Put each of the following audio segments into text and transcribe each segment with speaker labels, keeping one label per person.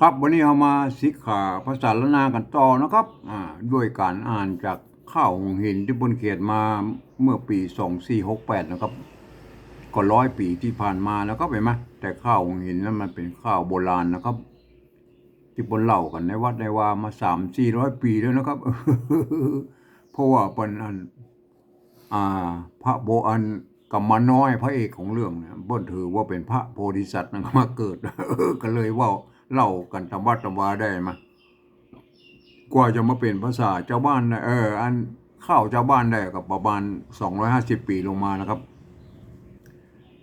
Speaker 1: ครับวันนี้เรามาศิกขาภาษาละนากันต่อนะครับด้วยการอ่านจากข้าวหงหินที่บนเขียนมาเมื่อปี2468นะครับก็100 ปีที่ผ่านมาแล้วก็เห็นไหมแต่ข้าวหงหินนั้นมันเป็นข้าวโบราณนะครับที่บนเล่ากันในวัดในวามา300-400 ปีแล้วนะครับเพราะว่าเป็นพระโบอันกัมมาน้อยพระเอกของเรื่องเนี่ยบ่นถือว่าเป็นพระโพธิสัตว์นะมาเกิดก็เลยว่าเล่ากันตำวัดตำวาได้มากว่าจะมาเป็นภาษาเจ้าบ้านได้อันข้าวเจ้าบ้านได้กับประมาณ250 ปีลงมานะครับ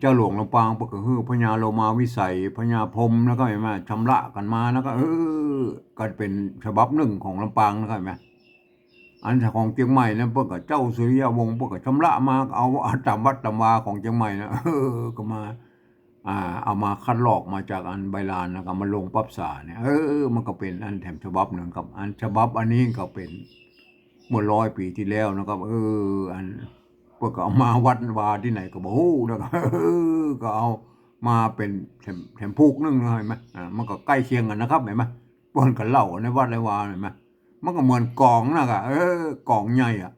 Speaker 1: เจ้าหลวงลำปางก็คือพญาโลมาวิสัยพญาพรหมแล้วก็เห็นไหมชำระกันมาแล้วก็ก็เป็นฉบับหนึ่งของลำปางนะครับเห็นไหมอันของเชียงใหม่นะเพื่อกับเจ้าสุริยวงศ์เพื่อกับชำระมาเอาตามวัดตามวาของเชียงใหม่นะก็มาเอามาคัดลอกมาจากอันใบลานนะครับมาลงปั๊บสาเนี่ยมันก็เป็นอันแถมฉบับหนึ่งครับอันฉบับอันนี้ก็เป็นเมื่อ100 ปีที่แล้วนะครับอันพวกก็เอามาวัดวาที่ไหนก็บอกนะครับก็เอามาเป็นแถมพูกนึงนะเห็นไหมมันก็ใกล้เคียงกันนะครับเห็นไหมปนกันเล่าในวัดในวาเห็นไหมมันก็เหมือนกองนะครับกองใหญ่อะ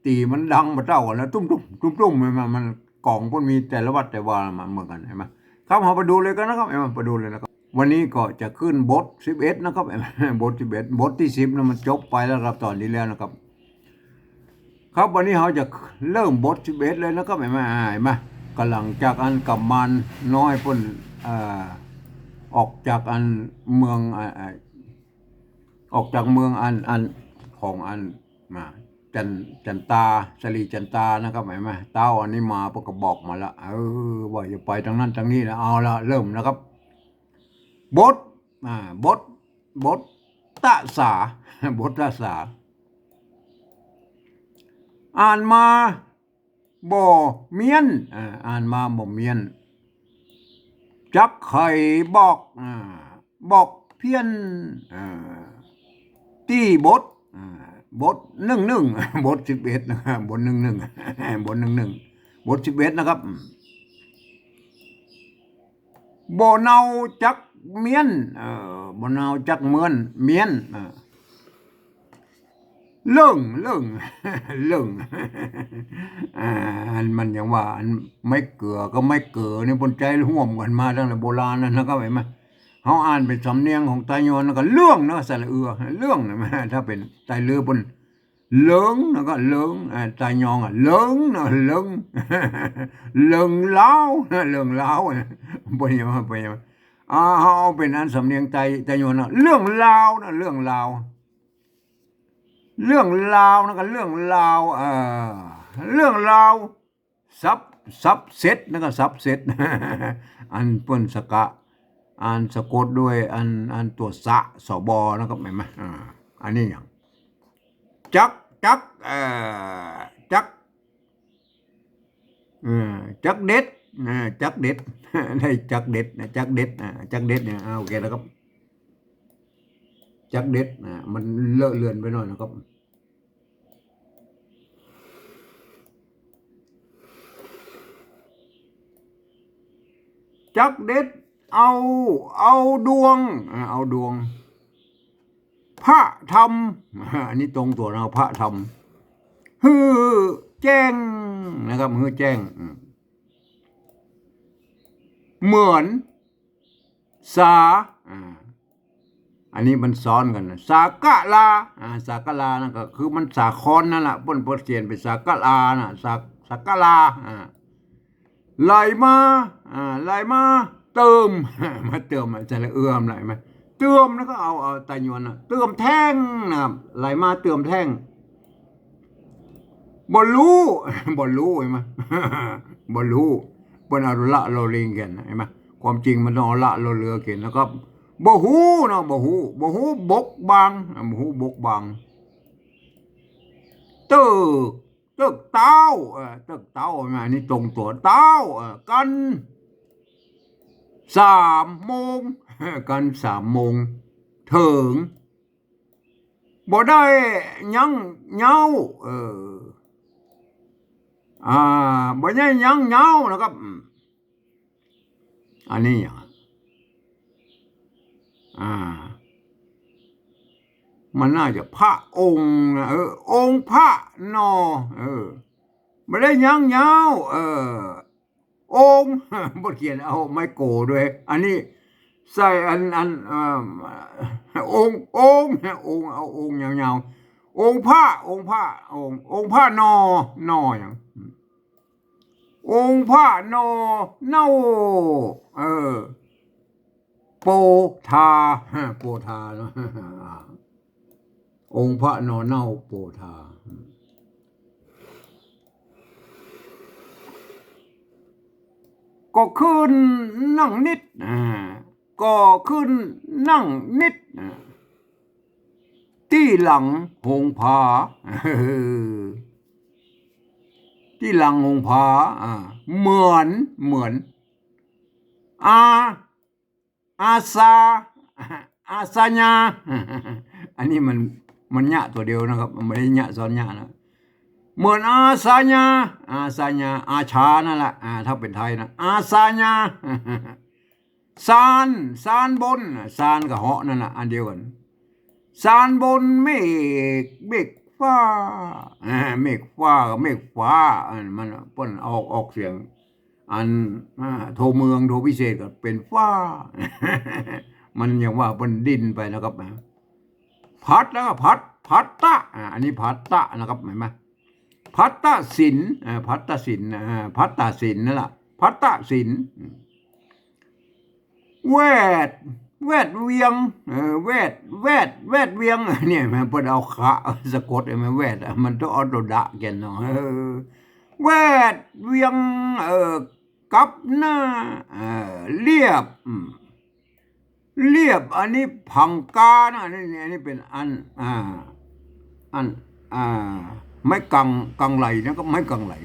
Speaker 1: ตีมันดังมาเท่ากันแล้วตุ้มตุ้มตุ้มตุ้มมันกองพวกมีแต่ละวัดแต่วามันเหมือนกันเห็นไหมครับเราไปดูเลยกันนะครับไปดูเลยนะครับวันนี้ก็จะขึ้นบท11นะครับบท11บทที่10นะมันจบไปแล้วครับตอนนี้แล้วนะครับครับวันนี้เราจะเริ่มบท11เลยนะครับเห็นไหมกำลังจากอันกับมันน้อยพ้นออกจากอันเมืองออกจากเมืองอันของอันมาจันตาสลีจันตานะครับเห็นไหมเต้าอันนี้มาพวกก็บอกมาแล้วว่าจะไปทางนั้นทางนี้นะเอาละเริ่มนะครับบทบทบทตะสาบทตะสาอ่านมาบ่เมียนอ่านมาบ่เมียนจักไข่บอกบอกเพี้ยนที่บท11บท11นะครับบท11บท11บท11นะครับบ่เนาจักเมียนบ่เนาจักเมือนเมียนเรื่องเรื่องอันมันอย่างว่าอันไม่เกลือก็ไม่เกลือนี่บนใจร่วมกันมาตั้งแต่โบราณนั่นนะครับเห็นไหมเขาอ่านเป็นสำเนียงของไตยอนก็เรื่องนะสระเรื่องนะถ้าเป็นไตเรือบนเลิงนะก็เลิงไตยองเลิงนะเลิงเลิงเล้าเลิงเล้าเป็นยังไงเป็นยังไงเขาเป็นอันสำเนียงไตยอนเรื่องเล่านะเรื่องเล่าเรื่องราวนะก็เรื่องราวเรื่องราวซับเซตนะก็ซับเซตอันเปิ้นสกะอันสะกดด้วยอันตัวสะสบนะครับเห็นไหมอันนี้อย่างจักจักจักจักเด็ดจักเด็ดได้จักเด็ดจักเด็ดจักเด็ดเนี่ยโอเคแล้วครับจักเด็ดมันเลอะเลือนไปหน่อยนะครับจักเด็ดเอาดวงเอาดวงพระธรรมอันนี้ตรงตัวเราพระธรรมฮือแจ้งนะครับฮือแจ้งเหมือนสาอันนี้มันซ้อนกันสากะลาสากะลานั่นก็คือมันสาคอนนั่นแหละป้นเขียนเป็นสากะลานะสากะลาไหลมาไหลมาเติมมาเติมจะละมไหลมาเติมแล้วก็เอาไตยวนเติมแท่งนะครับไหลมาเติมแท่งบอลูเห็นไหมบอลูเป็นอารุละโรลิงกันเห็นไหมความจริงมันต้องละโรเรือเกินแล้วก็บ่ฮู้เนาะบ่ฮู้บกบางบ่ฮู้บกบางตึกเต้าตึกเต้าอันนี้ตรงตัวเต้ากัน3 โมงกัน3 โมงถึงบ่ได้ยังเงาบ่ได้ยังเงานะครับอันนี้ อ่ามันน่าจะพระองค์นะองค์พระนอไม่ได้ยังยาวองค์ บทเขียนเอาไม้โกด้วยอันนี้ใส่องค์เอาองค์ยาวๆองค์พระนออย่างองค์พระนอเน่าเออโปธาโปธาเนาะองค์พระนอเน่าโปธาก็ขึ้นนั่งนิดก็ขึ้นนั่งนิดที่หลังหงผาที่หลังหงผาเหมือนอาอาซาอาซาญาอันนี้มันญะตัวเดียวนะครับมันไม่ได้ญะซ้อนญะนะเหมือนอาซาญาอาชานั่นแหละถ้าเป็นไทยนะอาซาญาซานบนซานกับเหาะนั่นแหละอันเดียวกันซานบนเมฆฟ้าเมฆฟ้ากับเมฆฟ้ามันเปิ้นออกเสียงอันโทเมืองโทพิเศษก็เป็นฟ้า มันอย่างว่าบนดินไปนะครับพัดแล้วก็พัดตะอันนี้พัดตะนะครับเห็นไหมพัตตสินพัตตสินพัตตสินนั่นแหละพัตตสินแวดเวียงแวดเวียงเนี่ยมันเปิดเอาขาสะกดมันแวดมันต้องเอาตัวดะกันเนาะแวดเวียงกับหน้าเรียบอันนี้พังกานะอันนี้เป็นอันไม่กังไหลนะครับไม่กังไหล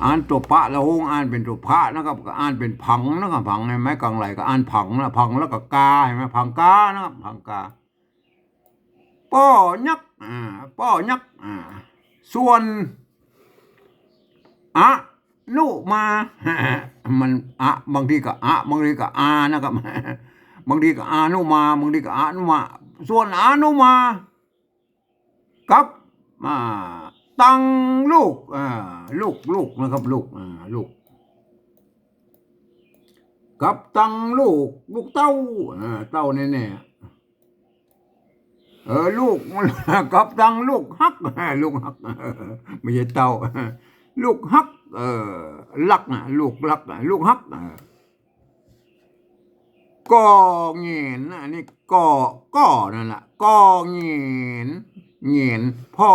Speaker 1: อ่านตัวพระละหงอ่านเป็นตัวพระนะครับก็อ่านเป็นพังนะครับพังไม่กังไหลก็อ่านพังนะพังแล้วก็กาเห็นไหมพังกานะครับพังกาป้อยักส่วนนุมามันบางทีก็บางทีก็นะครับบางทีก็นุมาบางทีก็นุมาส่วนนุมากับตังลูกลูกนะครับลูกกับตังลูกเต้าแน่ลูกกับตังลูกฮักไม่ใช่เต้าลูกฮักลักลูกลักลูกฮักก็เงียนอันนี้ก็นั่นแหละก็เงียนพอ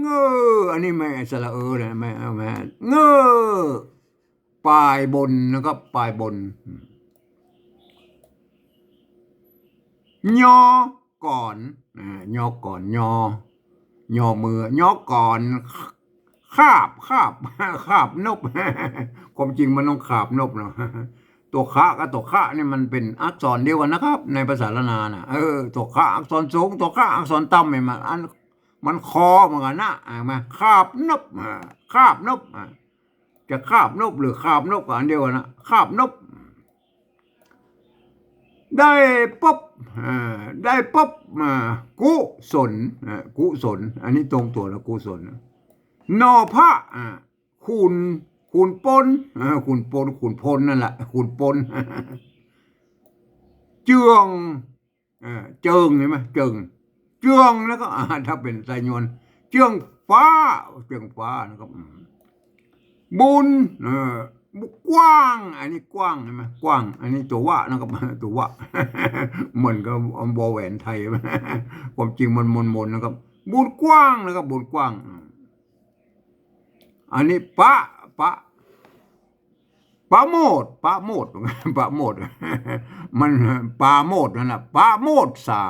Speaker 1: เงออันนี้ไม่สระนะไม่เงอปลายบนนะครับปลายบนยอก่อนยอก่อนยอมือยอก่อนคาบนบความจริงมันต้องคาบนบเนาะตัวคะกับตัวคะนี่มันเป็นอักษรเดียวกันนะครับในภาษาละนานะตัวคะอักษรสูงตัวคะอักษรต่ำมันคอเหมือนกันนะมาคาบนบจะคาบนบหรือคาบนบกันเดียวกันนะคาบนบได้ป๊บกุศลอันนี้ตรงตัวแล้วกุศลนอพระคูณปนคูณพลนั่นแหละคูณปนเจืองเจิงเห็นไหมเจืองแล้วก็ถ้าเป็นไตรยวนเจืองฟ้านะครับบุญกว้างอันนี้กว้างใช่ไหมกว้างอันนี้ตัววะนะครับตัววะเหมือนกับบอแหวนไทยความจริงมันมนนะครับบุญกว้างนะครับบุญกว้างอันนี้ปะโมดมันปาโมดนั่นแหละปาโมดสา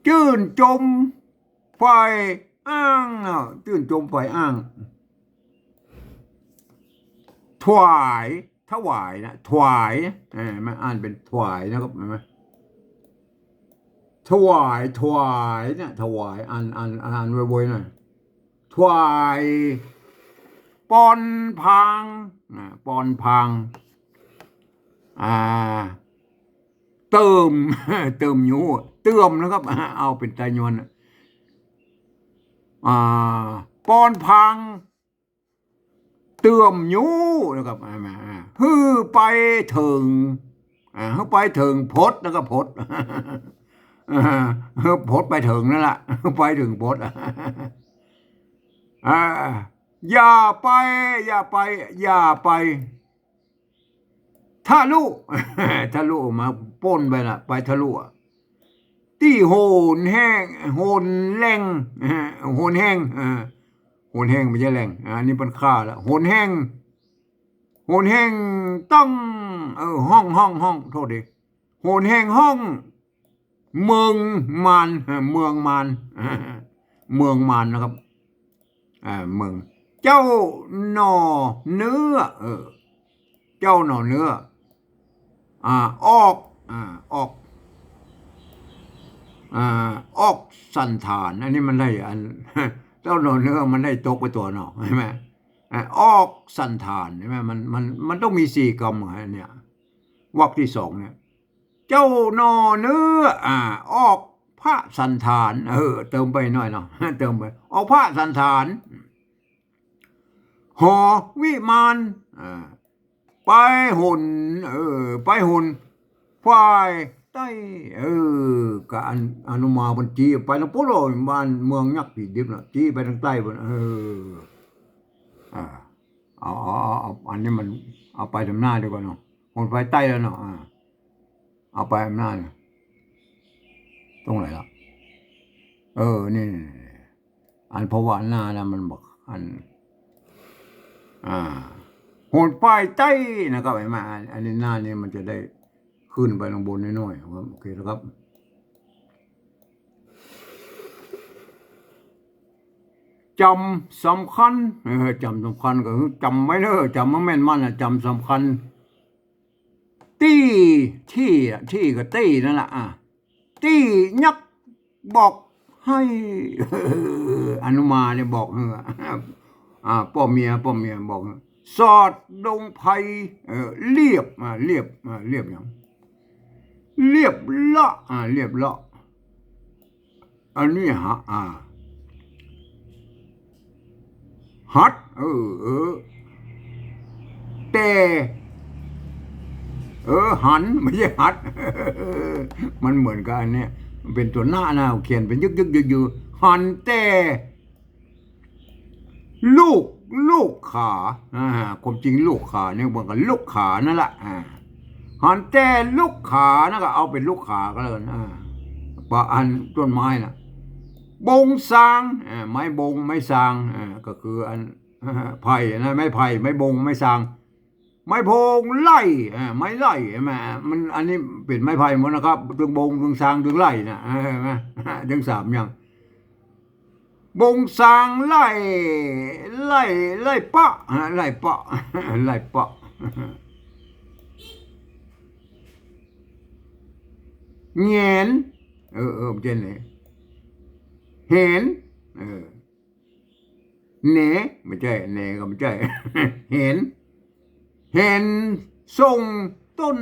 Speaker 1: จื่นจมไฟอ้างจื่นจมไฟอ้างถวายนะถวายมันอ่านเป็นถวายนะครับเห็นไหมถวายนะถวายอ่านไว้ๆหน่อยถวายปอนพัง อ่าเติมเติมยูเติมนะครับเอาเป็นไตยวนอ่าปอนพังเติมยูนะครับฮือไปถึงฮือไปถึงพดนะครับพดพดไปถึงนั่นแหละไปถึงพดอ่าอย่าไปอย่าไปอย่าไปทะลุทะลุมาป้นไปละไปทะลุที่โหนแห้งโหนแรงโหนแห้งโหนแห้งไม่ใช่แรงอันนี้เป็นค่าแล้วโหนแห้งโหนแห้งต้องห้องโทษดิโหนแห้งห้องเมืองมานเมืองมานเมืองมานนะครับเมืองเจ้าหน่อเนื้อเจ้าหน่อเนื้ออ่าออกออกออกสันฐานอันนี้มันได้อันเจ้าหน่อเนื้อมันได้ตกไปตัวหนอใช่ไหมออกสันฐานใช่ไหมมันต้องมีสี่กรรมเนี่ยวรรคที่สองเนี่ยเจ้าหน่อเนื้อออกพระสันฐานเติมไปหน่อยเนาะเติมไปออกพระสันฐานหอวิมานไปหุ่นไปหุ่นฝ่ายใต้กับอนุมาบัญชีไปทางปุ๊บเลยบ้านเมืองยักษ์ผีดิบนะจีไปทางใต้บนอ่าเอาอันนี้มันเอาไปทำหน้าดีกว่าเนาะคนไปใต้แล้วเนาะเอาไปทำหน้าเนี่ยตรงไหนล่ะนี่อันเพราะว่าหน้านะมันบอกอันโหดป้ายใต้นะครับไอ้มาอันนี้หน้านี้มันจะได้ขึ้นไปลงบนน้อยๆโอเคนะครับจำสำคัญจำสำคัญก็คือจำไว้เนอะจำมาแม่นมันจำสำคัญตี้ที่กับตี้นั่นแหละตี้ยักบอกให้อนุมาเนี่ยบอกพ่อเมียบอกสอดดงไพเรียบเรียบอย่างเรียบละเรียบละอันนี้ฮัดแต่หันไม่ใช่ฮัดมันเหมือนกันเนี่ยเป็นตัวหน้าเขียนเป็นยึกหันแต่ลูกขาความจริงลูกขาเนี่ยเหมือนกับลูกขานั่นแหละหันแต่ลูกขานะก็เอาเป็นลูกขาก็แล้วกันปะอันต้นไม้น่ะบงสางไม้บงไม้สางก็คืออันไผ่นะไม้ไผ่ไม้บงไม้สางไม้โพงไล่ไม้ไล่ใช่ไหมมันอันนี้เป็นไม้ไผ่หมดนะครับถึงบงถึงสางถึงไล่นะใช่ไหมถึงสามอย่างบงสางไล่ปะไล่ปะไล่ปะเงียนมันจะไหนเห็นเนไม่ใช่เนก็ไม่ใช่เห็นทรงต้น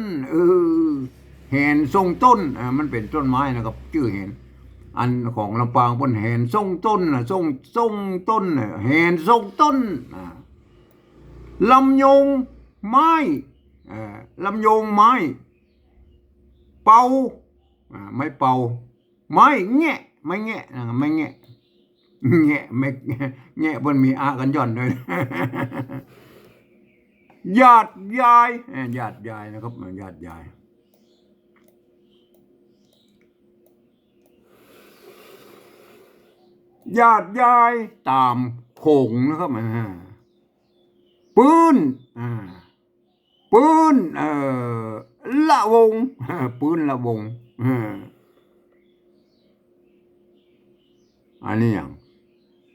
Speaker 1: เห็นทรงต้นมันเป็นต้นไม้นะครับชื่อเห็นอันของลำปางบนเห็นทรงต้นทรงต้นเห็นทรงต้นลำยงไม้ลำยงไม้เป่าไม่เป่าไม้แงะไม่แงะไม่แงะไม่แงะบนมีอากันย่อนเลยญาติยายนะครับญาติยายตามโขงนะครับปืนละวงปืนละวงอันนี้อย่าง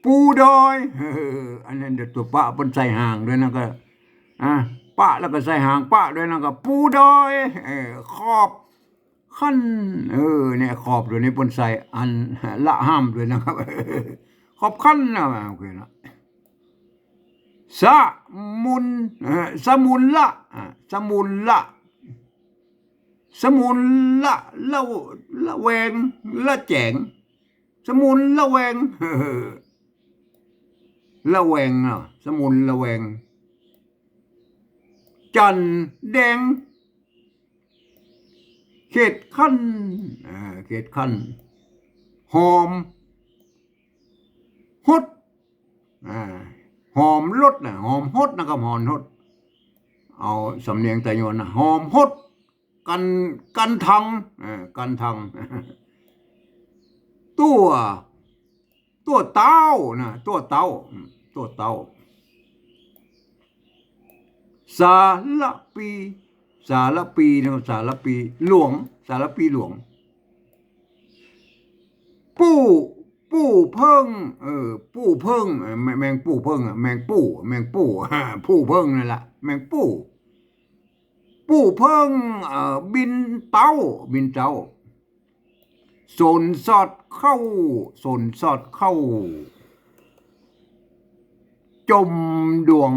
Speaker 1: ปูดอยอันนั้นเดี๋ยวตัวป้าเป็นใส่ห่างด้วยนะก็ป้าแล้วก็ใส่ห่างป้าด้วยนะก็ปูดอยขอบขั้นเนี่ยขอบด้วยนี่เป็นใส่อันละห้ามด้วยนะครับขอบขั้นนะโอเคนะสมุนละ สมุนละละแวงละแจงสมุนละแวงละแวงอ่ะสมุนละแวงจันแดงเขตขั้นเขตขั้นหอมฮดหอมรสนะหอมฮดนะครับหอมฮดเอาสำเนียงแต่โยนนะหอมฮดกันทังกันทังตัวเต้านะตัวเต้าสารปีนะครับสารปีหลวงสารปีหลวงปู้เพิ่งปู้เพิ่งแมงปู้เพิ่งแมงปู้ผู้เพิ่งนั่นแหละแมงปู้เพิ่งบินเต้าสนสอดเข้าจมดวง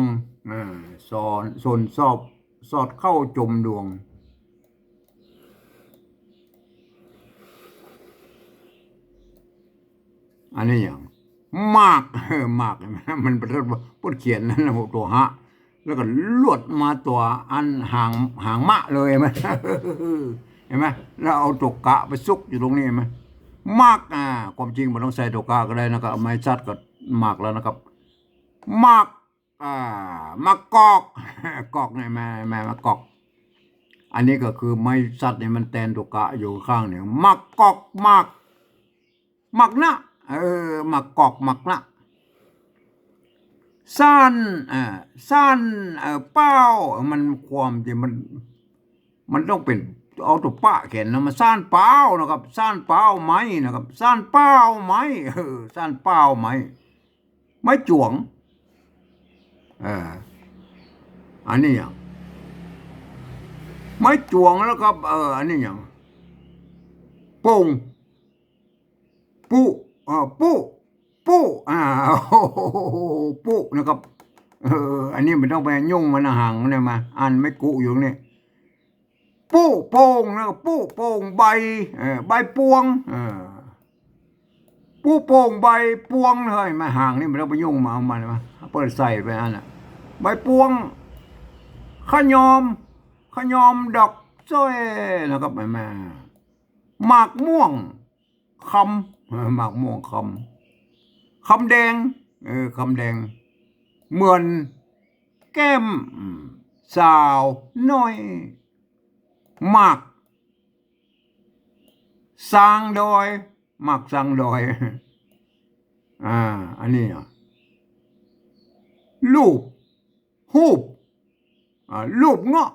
Speaker 1: สนสอดเข้าจมดวงอันนี้อย่างมากมากมันเป็นพูดเขียนนั่นนะตัวฮะแล้วก็ลวดมาตัวอันห่างมะเลยไหมเห็นไหมแล้วเอาตกกะไปซุกอยู่ตรงนี้ไหมมากความจริงมันต้องใส่ตกกะก็ได้นะครับไม้ชัดก็มากแล้วนะครับมากมากอกเนี่ยแม่มากอกอันนี้ก็คือไม้ชัดเนี่ยมันแตนตกกะอยู่ข้างเนี่ยมากอกมากนะมากอกมากนะสั้นเป้ามันความจริงมันต้องเป็นเอาตัวป้าเขียนนะมันสั้นเป้านะครับสั้นเป้าไม้นะครับสั้นเป้าไม้สั้นเป้าไม้จวงอันนี้อย่างไม้จวงแล้วครับอันนี้อย่างโป่งปูปุ๊นะครับอันนี้มันต้องไปยุ่งมันห่างเนี่ยมาอ่านไม่กุอยู่นี่ปูโป่งนะปูโป่งใบพวงปูโป่งใบพวงเลยมาห่างนี่มันต้องไปยุ่งมาเอามันมาเปิดใส่ไปอันน่ะใบพวงขยอมดอกจ้อยนะครับแม่หมากม่วงคำหมากม่วงคำแดงคำแดงเหมือนแก้มสาวน้อยหมากสร้างดอยหมากสร้างดอยอันนี้รูปหูบรูปเงาะ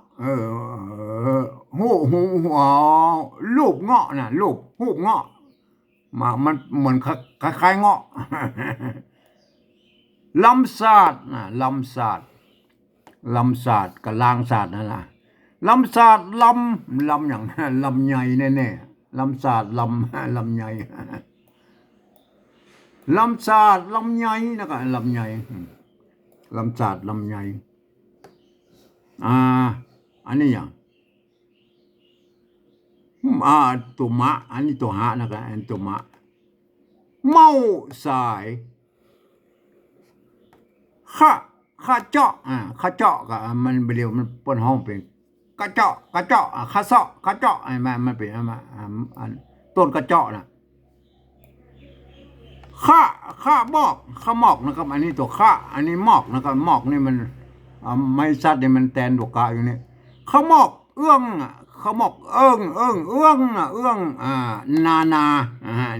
Speaker 1: รูปเงาะนะรูปหูบเงาะมันเหมือนคล้ายๆเงาะลำศาสตร์ลำศาสตร์กับลางศาสตร์นั่นแหละลำศาสตร์ลำอย่างลำใหญ่แน่ๆลำศาสตร์ลำใหญ่ลำศาสตร์ลำใหญ่นะครับลำใหญ่ลำศาสตร์ลำใหญ่อันนี้อย่างตัวมะอันนี้ตัวหะนะครับอันตัวมะเมาสายข้าเจาะก็มันเรียวมันปนห้องเป็นกระเจาะข้าเจาะมันเป็นต้นกระเจาะนะข้าหมอกนะครับอันนี้ตัวข้าอันนี้หมอกนะครับหมอกนี่มันไม่ชัดเนี่ยมันแตนดวกกะอยู่นี่ข้าหมอกเอื้องเขาบอกเอื้องนา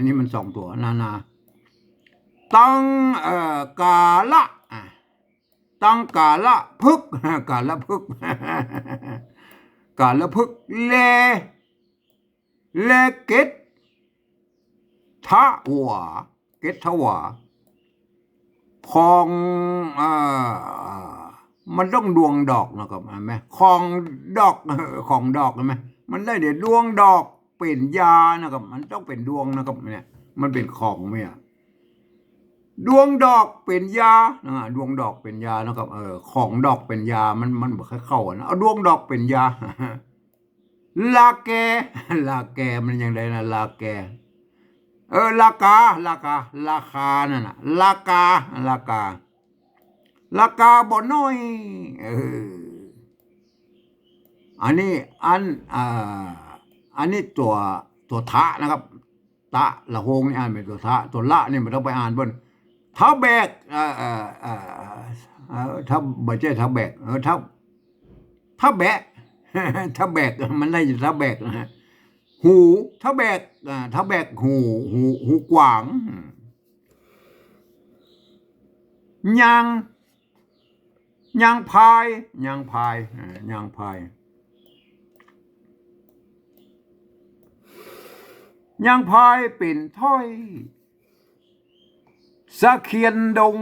Speaker 1: นี่มันสองตัวนาตั้งกาละพึกกาละพึกเลเกตทะวาของมันต้องดวงดอกนะครับเห็นไหมของดอกเห็นไหมมันได้เดี๋ยวดวงดอกเป็นยานะครับมันต้องเป็นดวงนะครับเนี่ยมันเป็นของไหมดวงดอกเป็นยาดวงดอกเป็นยานะครับของดอกเป็นยามันบอกให้เข้านะเอาดวงดอกเป็นยา ลาแกลาแกมันยังไงนะลาแกลาการาคานั่นน่ะลากาลากาลากาบ่น้อยเอออันนี้อันนี้ตัวทะนะครับตะละโหงนี่อ่านเป็นตัวทะตัวละนี่มันต้องไปอ่านบนท้าแบกถ้าบ่ใช่ท้าแบกถ้าแบกถ้าแบกมันได้ถ้าแบกนะฮะหูถ้าแบกถ้าแบกหูกว้างยางยางพายยางพายยางพายยางพายเป็นถ้อยสะเคียนดง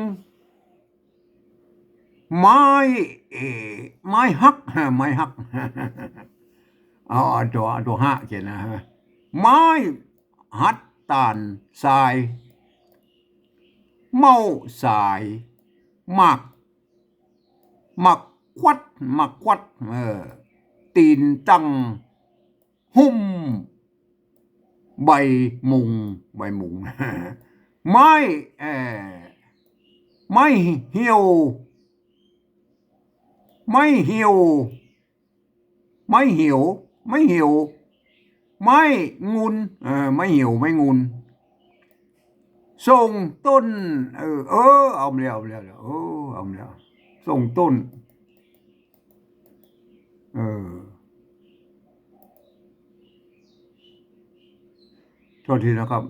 Speaker 1: ไม้ไม้ฮักไม้ฮักเอาตัวห้าเขียนนะฮะไม้หัดตานทรายเมาสายหมักควัดตีนตั้งหุ้มใบมุงไม้ไม้เหี่ยวไม้เหี่ยวไม้งุนไม้เหี่ยวไม่งุนส่งต้นเอาแล้วเอาแล้วส่งต้นโทษทีนะครับ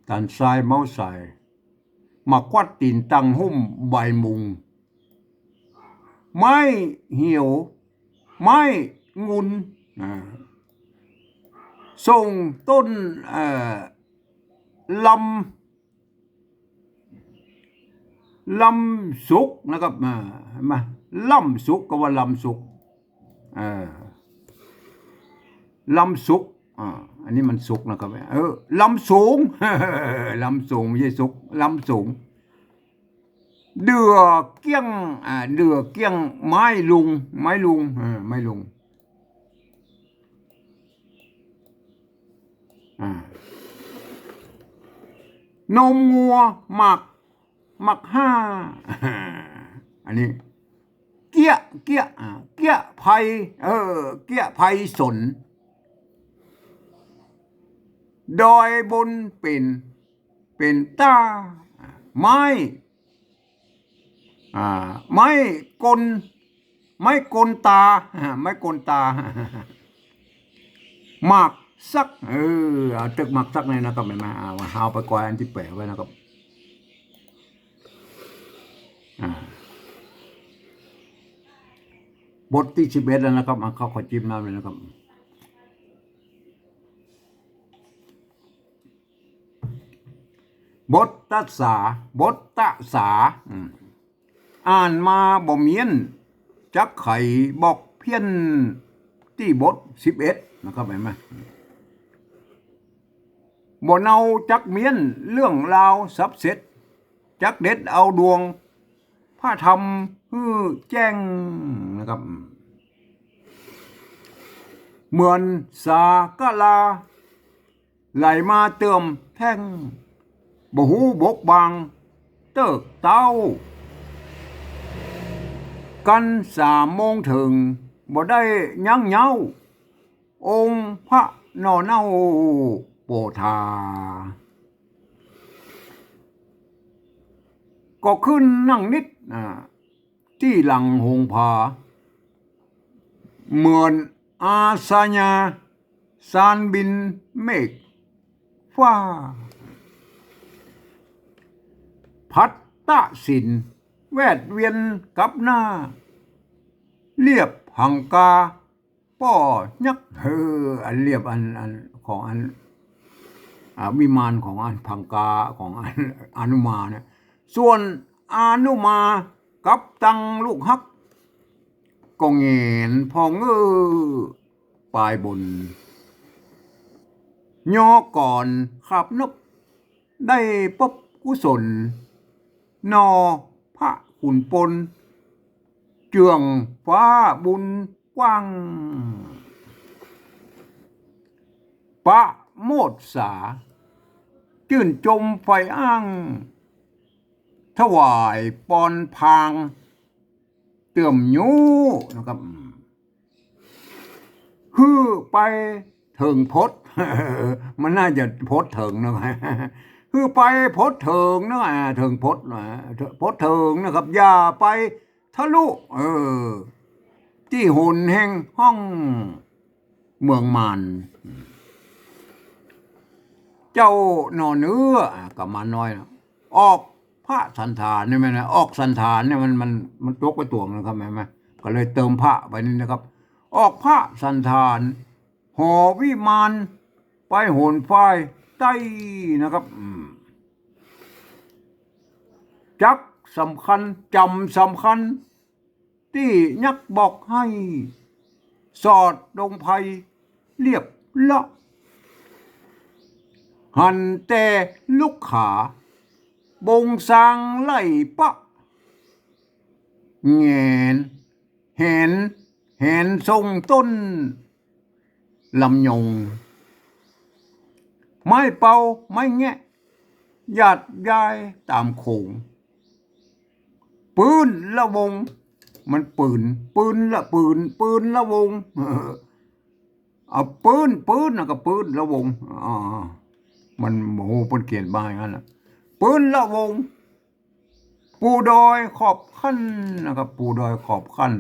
Speaker 1: ตันทรายเมาสายมาควัดตีนตังหุ้มใบมุงไม้เหี่ยวไม้งุนส่งต้นลำสุกนะครับมาลำสุกก็ว่าลำสุกลำสุกอันนี้มันสุกนะครับลำสูงลำสูงไม่ใช่สุกลำสูงเดือเกี้ยงไม้ลุงนมงัวหมักห้าอันนี้เกี้ยไผ่เกี้ยไผ่สนดอยบนเป็นตาไม้กลตาหมากซักตึกหมากซักเนี่ยนะครับไม่มาเอาไปกอยอันที่แปะไว้นะครับบทที่11แล้วนะครับเขาขอจิ้มน้ำเลยนะครับบทตสาอ่านมาบ่เมียนจักไข่บอกเพี้ยนที่บท11นะครับเห็นไหมบ่เนาจักเมียนเรื่องราวซับเสร็จจักเด็ดเอาดวงผ้าทำแจ้งนะครับเหมือนสากะลาไหลมาเติมแท่งบ่หูบกบางเติกเต้ากัน3 โมงถึงบ่ได้ยั้งเย้าองค์พระนอเน่าโปธาก็ขึ้นนั่งนิดที่หลังหงผาเหมือนอาสญาสานบินเมฆฟ้าพัตตะสินแวดเวียนกับหน้าเรียบหังกาป้อยักอันเรียบอันของอันวิมานของอันพังกาของอันอนุมาเนี่ยส่วนอนุมากับตังลูกฮักก็เงินพองปลายบน ย่อก่อนขับนกได้พบกุศลนอพระขุนปนเจืองฟ้าบุญกว้างปะโมดสาจื่นจมไฟอ้างถวายปอนพางเตื่อมยูนะครับฮือไปถึงพด มันน่าจะพดถึงนะครับคือไปพดถึงนะถึงพดนะพดถึงนะครับอย่าไปทะลุที่หุ่นแห่งห้องเมืองมานเจ้าหนอเนื้อกับมาน้อยนะออกพระสันฐานนี่ไหมนะออกสันฐานเนี่ยมันตกไปตวงนะครับไหมก็เลยเติมพระไปนี่นะครับออกพระสันฐานหอวิมานไปโหนไฟใต้นะครับจักสำคัญจำสำคัญที่ยักบอกให้สอดดงไพเรียบละหันแต่ลูกขาบงสางไล่ปะแงนเห็นทรงต้นลำยงไม่เป่าไม่แงะหยาดยายตามโขงปืนละวงมันปืนละวงเอาปืนนะก็ปืนละวงมันโมโหเป็นเกียรติบ้าอย่างนั้นนะปืนละวงปูดอยขอบขั้นนะครับปูดอยขอบขั้น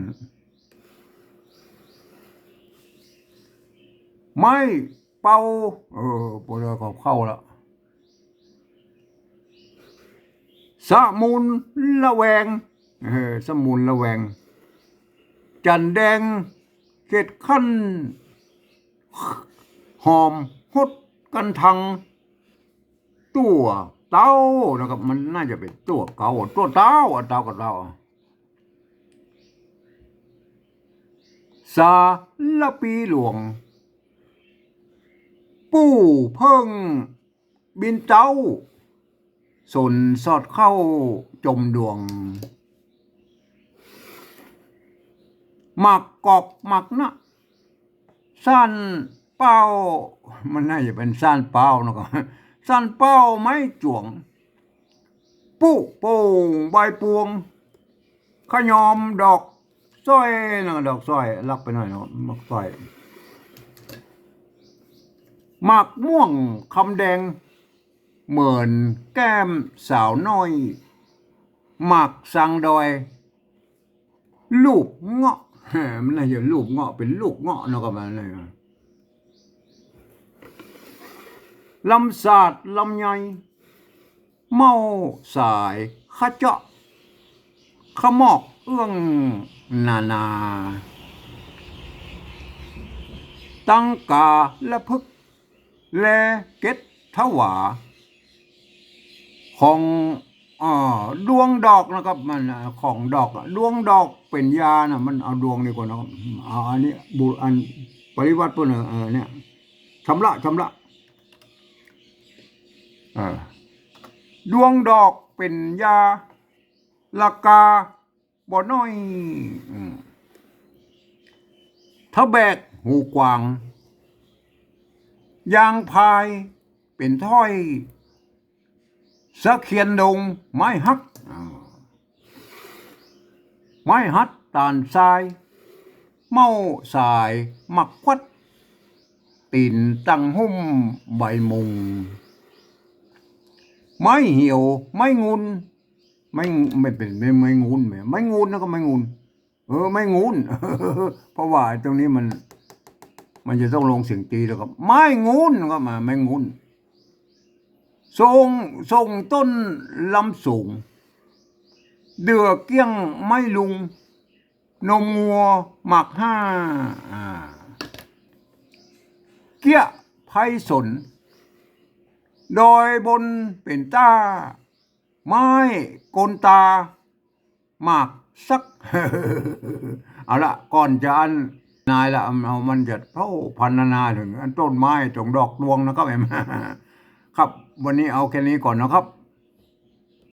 Speaker 1: ไม่เป่าปูดอยขอบเข้าแล้วสมุนละแวงสมุนละแวงจันแดงเกตขั้นหอมฮดกันทังตัวเต้านะครับมันน่าจะเป็นตัวเก่าตัวเต้ากับเต้าสาละปีหลวงปู่เพิ่งบินเต้าสนสอดเข้าจมดวงหมักกอกหมักนะสั้นเป้ามันน่าจะเป็นสั้นเป้านะครับสั้นเป้าไม้จวงปุ๊โป่งใบปวงขยอมดอกสร้อยนะดอกสร้อยลักไปหน่อยนะมักสร้อยหมากม่วงคำแดงเหมือนแก้มสาวน้อยหมากสังดอยลูกเงาะมันน่าจะลูกเงาะเป็นลูกเงาะนะครับมันเลยลำสาดลำไยเมาสายขะเจาะขมอกเอื้องนาตั้งกาและพึกแลเก็ดถวาของดวงดอกนะครับมันของดอกดวงดอกเป็นยานะมันเอาดวงดีกว่านะครับเอาอันนี้อันปริวัติปุ่นเนี่ยชำระดวงดอกเป็นยาราคาบ่น้อยถ้าแบกหูกวางยางพายเป็นถ้อยสะเขียนดงไม้ฮักตานทรายเมาสายหมักควัดตีนตั้งหุ่มใบมุงไม้เหี่ยวไม้งุนไม่เป็นไม่งุนไม่งุนแล้วก็ไม่งุนไม่งุน เพราะว่าตรงนี้มันจะต้องลงเสียงตีแล้วก็ไม่งุนก็มาไม่งุนทรงต้นลำสูงเดือเกี้ยงไม่ลุงนมงัวหมักห้าเกี้ยไพสนโดยบนเป็นต้าไม้กลตาหมากสัก เอาละก่อนจะ นายละเอามันจะเท่าพันนาถึงอันต้นไม้ตรงดอกดวงนะครับแอมครับวันนี้เอาแค่นี้ก่อนนะครับ